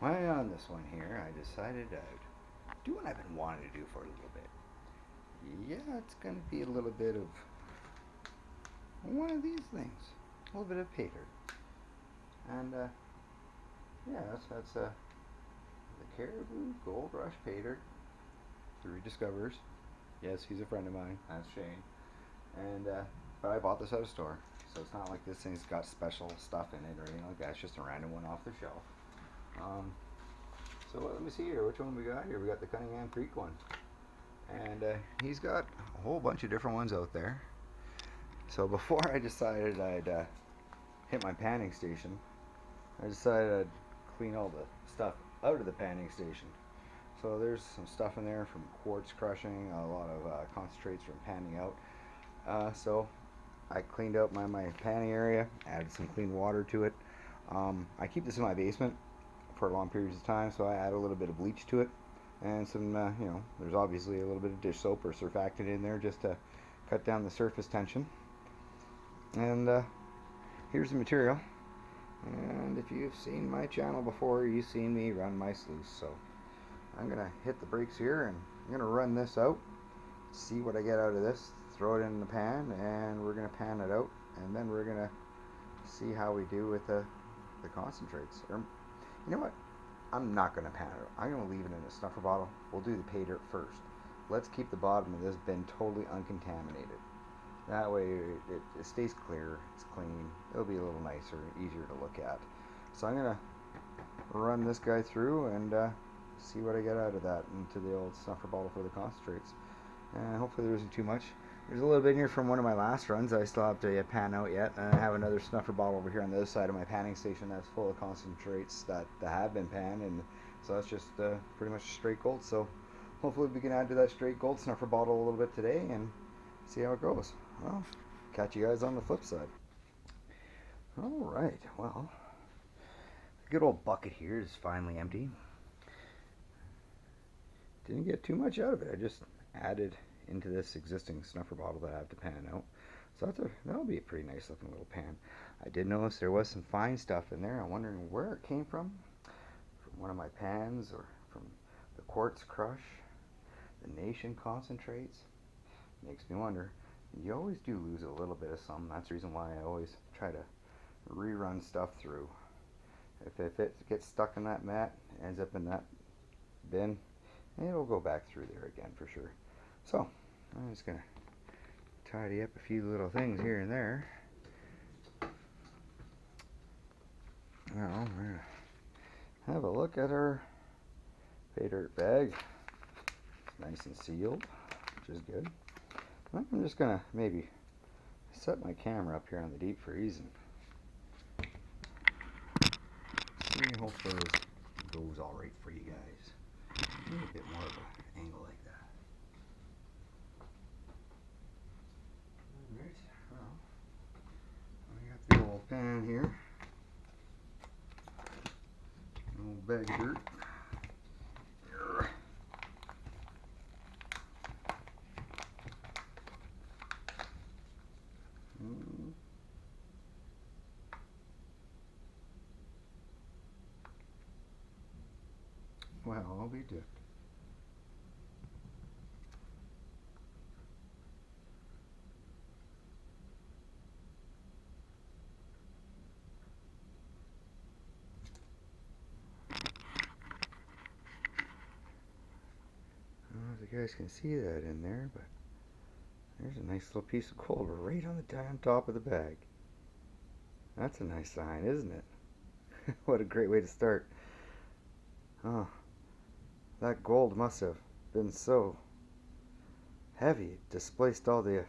Why on this one here, I decided I'd do what I've been wanting to do for a little bit. Yeah, it's going to be a little bit of one of these things. A little bit of pay dirt. And yeah, that's the Caribou Gold Rush pay dirt. The Rediscovers. Yes, he's a friend of mine. That's Shane. And but I bought this at a store, so it's not like this thing's got special stuff in it or anything like that. It's just a random one off the shelf. Um, so let me see here. Which one we got here? We got the Cunningham Creek one, and he's got a whole bunch of different ones out there. So before I decided I'd hit my panning station, I decided I'd clean all the stuff out of the panning station. So there's some stuff in there from quartz crushing, a lot of concentrates from panning out. So I cleaned out my panning area, added some clean water to it. I keep this in my basement for long periods of time, so I add a little bit of bleach to it, and some, there's obviously a little bit of dish soap or surfactant in there just to cut down the surface tension. And here's the material. And if you've seen my channel before, you've seen me run my sluice. So I'm gonna hit the brakes here, and I'm gonna run this out, see what I get out of this, throw it in the pan, and we're gonna pan it out, and then we're gonna see how we do with the concentrates. Or, you know what? I'm not gonna pan it out. I'm gonna leave it in a snuffer bottle. We'll do the pay dirt first. Let's keep the bottom of this bin totally uncontaminated. That way it stays clear, it's clean. It'll be a little nicer, easier to look at. So I'm gonna run this guy through and see what I get out of that into the old snuffer bottle for the concentrates. And hopefully there isn't too much. There's a little bit in here from one of my last runs I still have to pan out yet. And I have another snuffer bottle over here on the other side of my panning station that's full of concentrates that have been panned. And so that's just pretty much straight gold. So hopefully we can add to that straight gold snuffer bottle a little bit today and see how it goes. Well, catch you guys on the flip side. Alright, well, the good old bucket here is finally empty. Didn't get too much out of it. I just added into this existing snuffer bottle that I have to pan out. So that'll be a pretty nice looking little pan. I did notice there was some fine stuff in there. I'm wondering where it came from one of my pans or from the quartz crush, the nation concentrates. Makes me wonder. You always do lose a little bit of some. That's the reason why I always try to rerun stuff through. If it gets stuck in that mat, ends up in that bin, it'll go back through there again for sure. So I'm just gonna tidy up a few little things here and there. Now we're gonna have a look at our pay dirt bag. It's nice and sealed, which is good. I'm just gonna maybe set my camera up here on the deep freeze and see, hopefully it goes all right for you guys. Maybe a bit more of an angle like that. Alright, well, I got the old pan here, an old bag of dirt. Well, I'll be dipped. I don't know if you guys can see that in there, but there's a nice little piece of gold right on the damn top of the bag. That's a nice sign, isn't it? What a great way to start. Oh, that gold must have been so heavy it displaced all the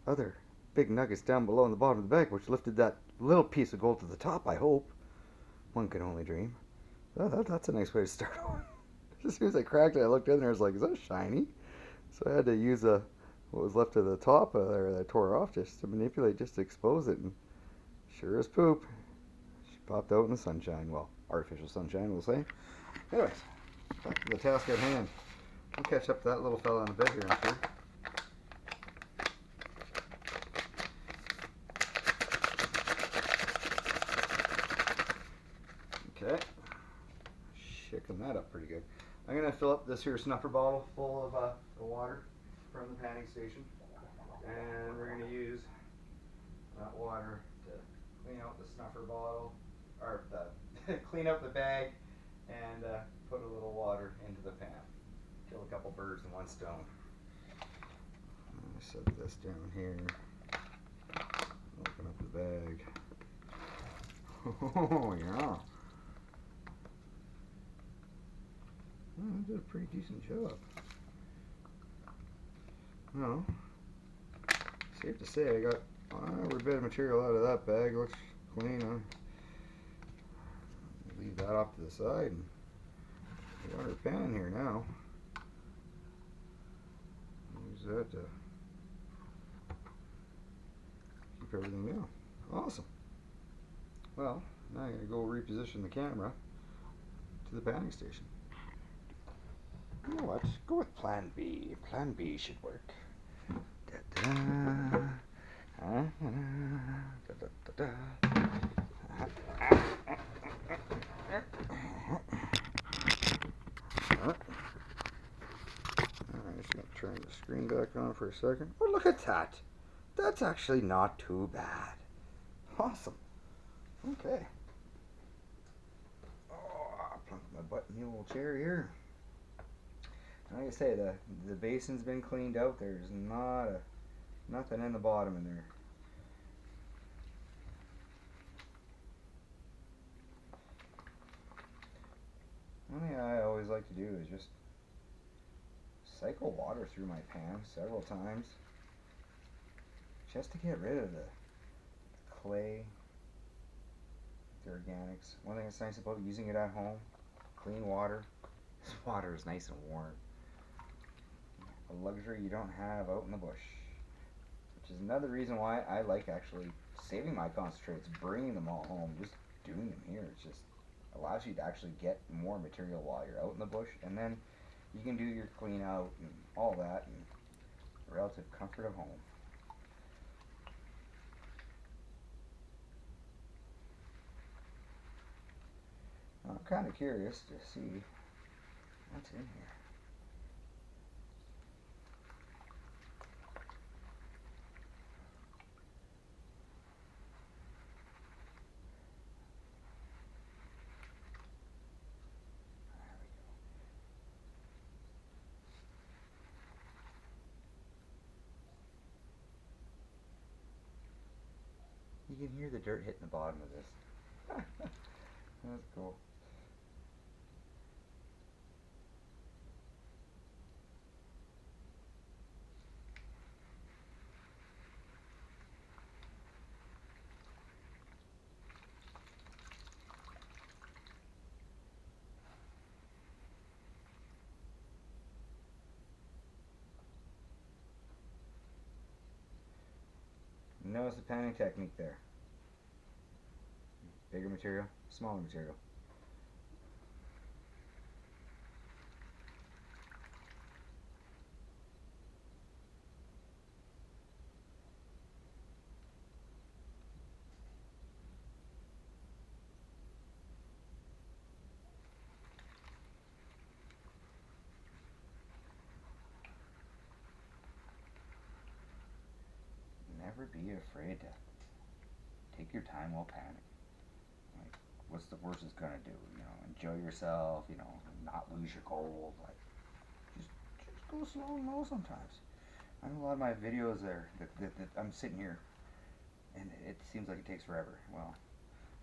other big nuggets down below in the bottom of the bag, which lifted that little piece of gold to the top, I hope. One can only dream. That's a nice way to start on. As soon as I cracked it, I looked in there, I was like, is that shiny? So I had to use what was left of the top there that I tore off just to manipulate, just to expose it. And sure as poop, she popped out in the sunshine. Well, artificial sunshine, we'll say. Anyways, back to the task at hand. I'll catch up to that little fella on the bed here, I'm sure. Okay. shaking that up pretty good. I'm gonna fill up this here snuffer bottle full of the water from the panning station, and we're gonna use that water to clean out the snuffer bottle, or the clean out the bag, and put a little water into the pan. Kill a couple birds in one stone. Set this down here. Open up the bag. Oh yeah. I did a pretty decent job. No. Safe to say I got every bit of material out of that bag. Looks clean. Leave that off to the side. And we got our pan here now. Use that to keep everything down. Awesome. Well, now I'm going to go reposition the camera to the panning station. You know what? Go with plan B. Plan B should work. I'm just going to turn the screen back on for a second. Oh, look at that. That's actually not too bad. Awesome. Okay. Oh, I'll plunk my butt in the old chair here. Like I say, the basin's been cleaned out. There's nothing in the bottom in there. One thing I always like to do is just cycle water through my pan several times, just to get rid of the clay, the organics. One thing that's nice about using it at home, clean water. This water is nice and warm. A luxury you don't have out in the bush. Which is another reason why I like actually saving my concentrates, bringing them all home, just doing them here. It just allows you to actually get more material while you're out in the bush, and then you can do your clean out and all that in the relative comfort of home. I'm kind of curious to see what's in here. You can hear the dirt hitting the bottom of this. That's cool. Notice the panning technique there. Bigger material, smaller material. Never be afraid to take your time while panning. Like, what's the worst it's gonna do? You know, enjoy yourself. You know, not lose your gold. Like, just go slow and low sometimes. I know a lot of my videos there that I'm sitting here, and it seems like it takes forever. Well,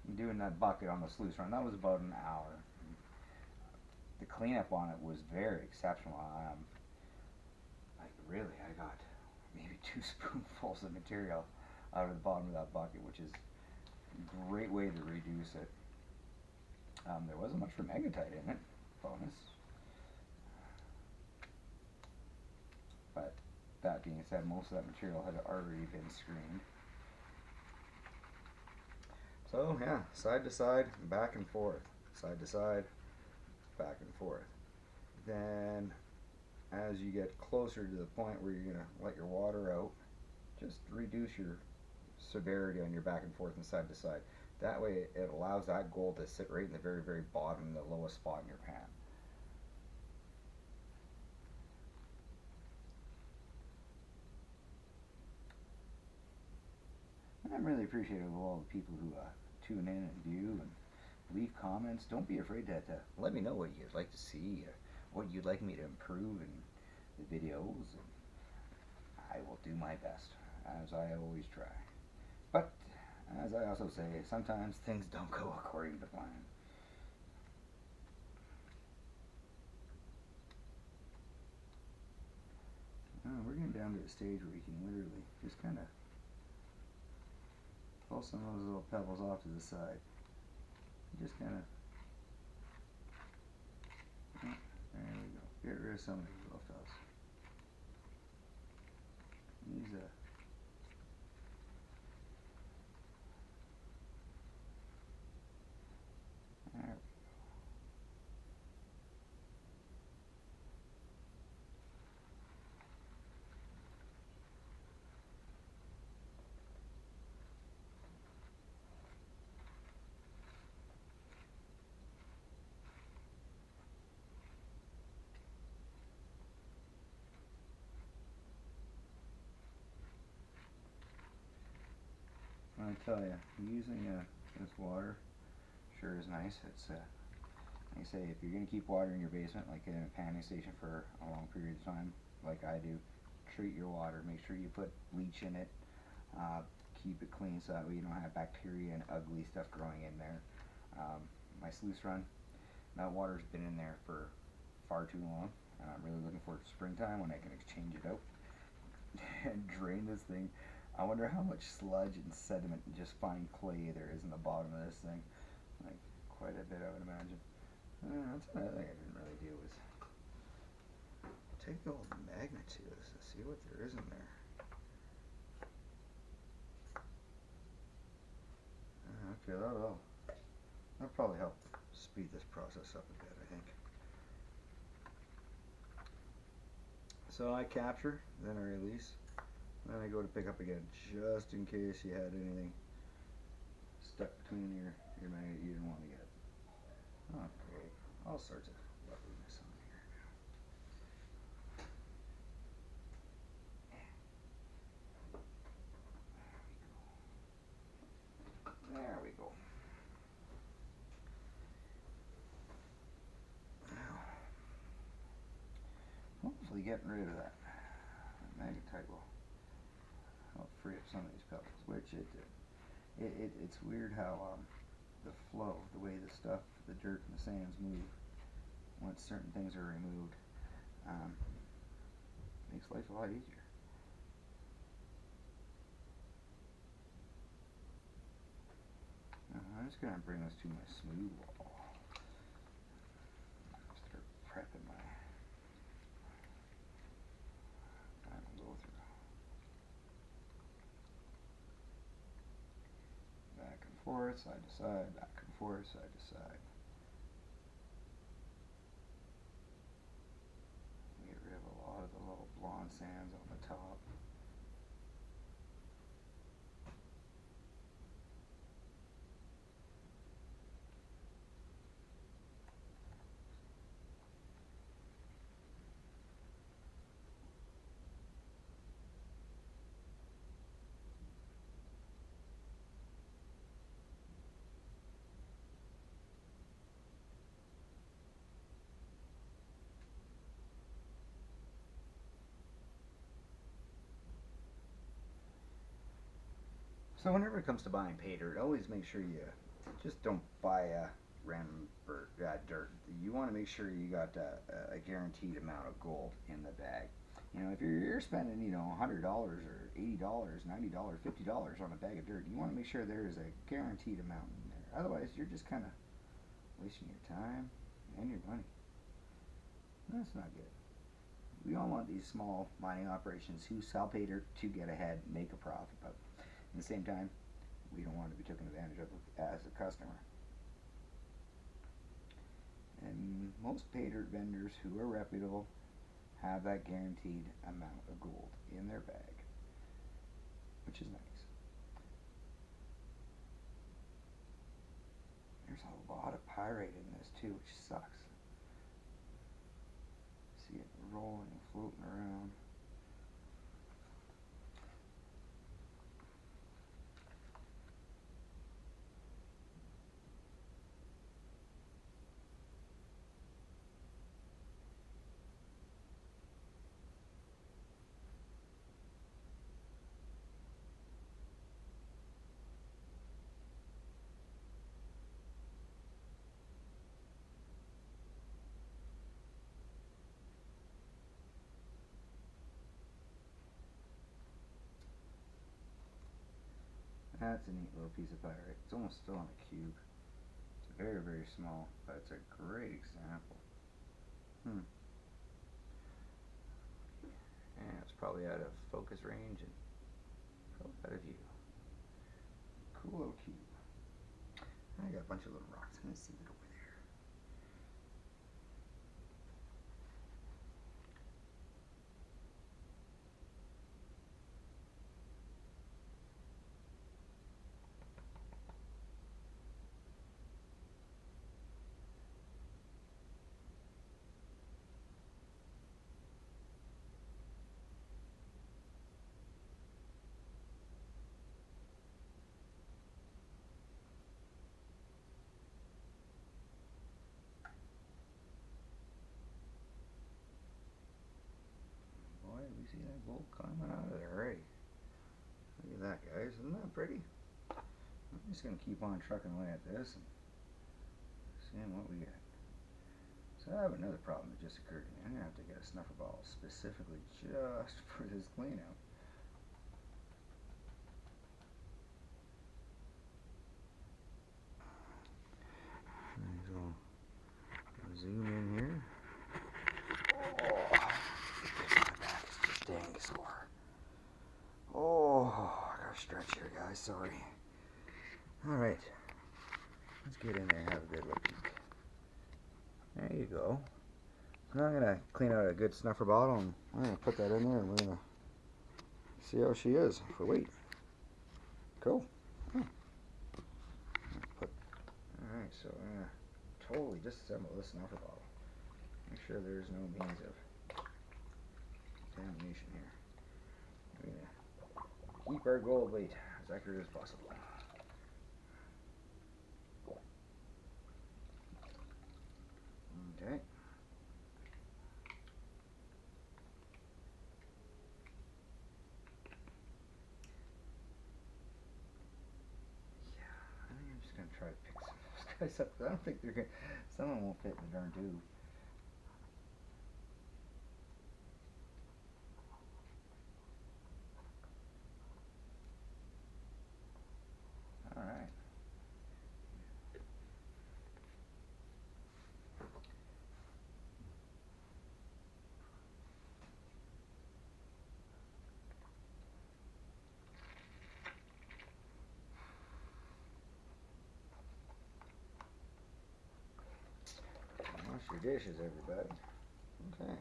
I'm doing that bucket on the sluice run. That was about an hour. The cleanup on it was very exceptional. Like really, I got maybe 2 spoonfuls of material out of the bottom of that bucket, which is a great way to reduce it. There wasn't much formaldehyde in it, bonus. But that being said, most of that material had already been screened. So yeah, side to side, back and forth, side to side, back and forth. Then as you get closer to the point where you're going to let your water out, just reduce your severity on your back and forth and side to side. That way it allows that gold to sit right in the very, very bottom, the lowest spot in your pan. And I'm really appreciative of all the people who tune in and view and leave comments. Don't be afraid to let me know what you'd like to see, what you'd like me to improve in the videos. And I will do my best, as I always try. But, as I also say, sometimes things don't go according to plan. We're getting down to a stage where you can literally just kind of pull some of those little pebbles off to the side. Just kind of, there we go. Get rid of some of these little fellas. These, there we go. I tell you, using this water sure is nice. It's like I say, if you're gonna keep water in your basement, like in a panning station for a long period of time, like I do, treat your water. Make sure you put bleach in it. Keep it clean so that way you don't have bacteria and ugly stuff growing in there. My sluice run, that water's been in there for far too long. I'm really looking forward to springtime when I can exchange it out and drain this thing. I wonder how much sludge and sediment and just fine clay there is in the bottom of this thing. Like, quite a bit, I would imagine. That's another thing I didn't really do was take the whole magnitude of this and see what there is in there. Okay, that'll probably help speed this process up a bit, I think. So I capture, then I release, then I go to pick up again, just in case you had anything stuck between your magnet you didn't want to get. Okay, all sorts of loveliness on here. There we go. Now, hopefully getting rid of that magnetite will help free up some of these pebbles, which it did. It's weird how the flow, the way the stuff, the dirt and the sands move once certain things are removed, makes life a lot easier. I'm just going to bring this to my smooth wall. Start prepping my final go through. Back and forth, side to side, back and forth, side to side. Get rid of a lot of the little blonde sands on the top. So whenever it comes to buying pay dirt, always make sure you just don't buy a random dirt. You want to make sure you got a guaranteed amount of gold in the bag. You know, if you're spending, $100 or $80, $90, $50 on a bag of dirt, you want to make sure there is a guaranteed amount in there. Otherwise, you're just kind of wasting your time and your money. That's not good. We all want these small mining operations who sell pay dirt to get ahead and make a profit, but at the same time, we don't want to be taken advantage of as a customer. And most pay dirt vendors who are reputable have that guaranteed amount of gold in their bag, which is nice. pyrite in this too, which sucks. See it rolling and floating around. That's a neat little piece of pyrite. It's almost still in a cube. It's very, very small, but it's a great example. And it's probably out of focus range and probably out of view. Cool little cube. I got a bunch of little rocks. I'm gonna see it over there. Boy, we see that gold coming out of there already. Look at that, guys. Isn't that pretty? I'm just going to keep on trucking away at this and seeing what we get. So I have another problem that just occurred to me. I'm going to have to get a snuffer bottle specifically just for this cleanup. Zoom in here. Oh, my back is just dang sore. Oh, I gotta stretch here, guys. Sorry. All right, let's get in there and have a good look peek. There you go. Now I'm gonna clean out a good snuffer bottle, and I'm gonna put that in there, and we're gonna see how she is for weight. Cool. All right, so I'm gonna totally disassemble this snuffer bottle. Make sure there's no means of contamination here. We're gonna keep our gold weight as accurate as possible. Okay. Yeah, I think I'm just gonna try to pick some of those guys up, because I don't think they're gonna. Some of them won't fit in the darn tube. All right. Wash your dishes, everybody. Okay.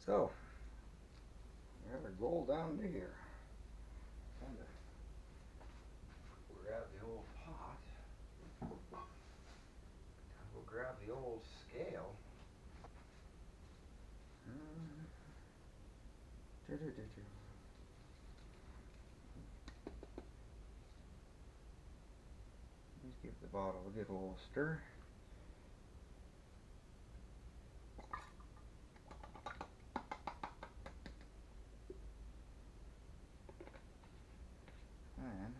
So, we have our gold down to here. Time to grab the old pot. We'll grab the old scale. Let's give the bottle a good old stir. And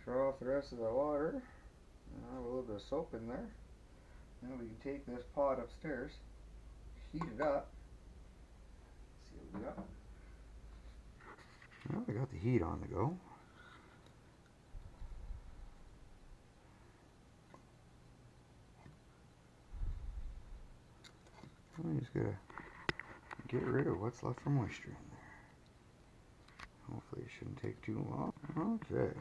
draw off the rest of the water. I'll have a little bit of soap in there. Then we can take this pot upstairs, heat it up. See what we got. Well, we got the heat on the go. I'm just gonna get rid of what's left for moisture in there. Hopefully it shouldn't take too long. Okay.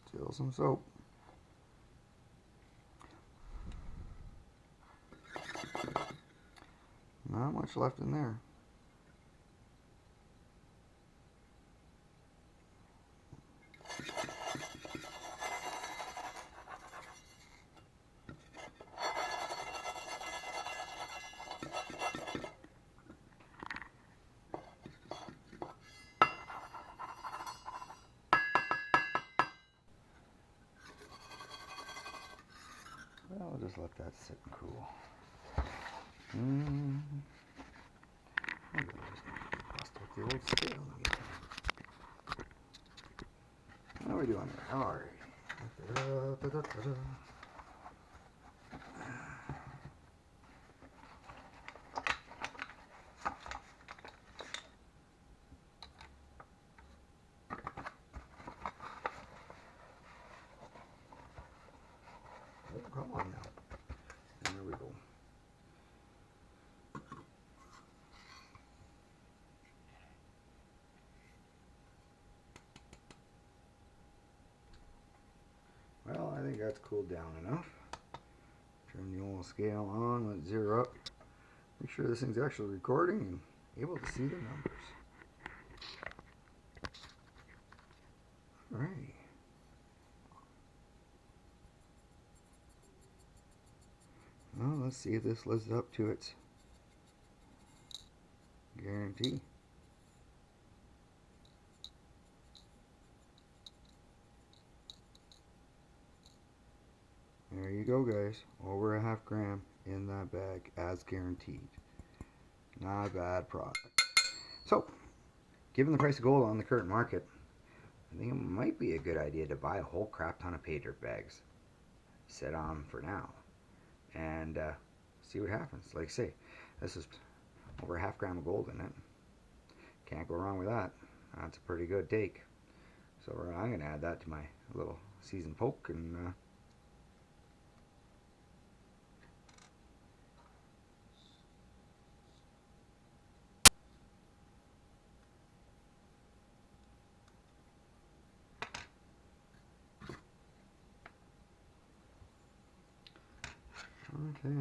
Still some soap. Not much left in there. Well, I'll just let that sit and cool. I'll bust out the old scale again. How are we doing there? How are we? Oh, come on now. There we go. Well, I think that's cooled down enough. Turn the old scale on, let's zero up. Make sure this thing's actually recording and able to see the numbers. Alright. Well, let's see if this lives up to its guarantee. There you go, guys. Over a half gram in that bag as guaranteed. Not a bad product. So, given the price of gold on the current market, I think it might be a good idea to buy a whole crap ton of pay dirt bags. Set on for now. And see what happens. Like I say, this is over a half gram of gold in it. Can't go wrong with that. That's a pretty good take. So I'm going to add that to my little seasoned poke and okay.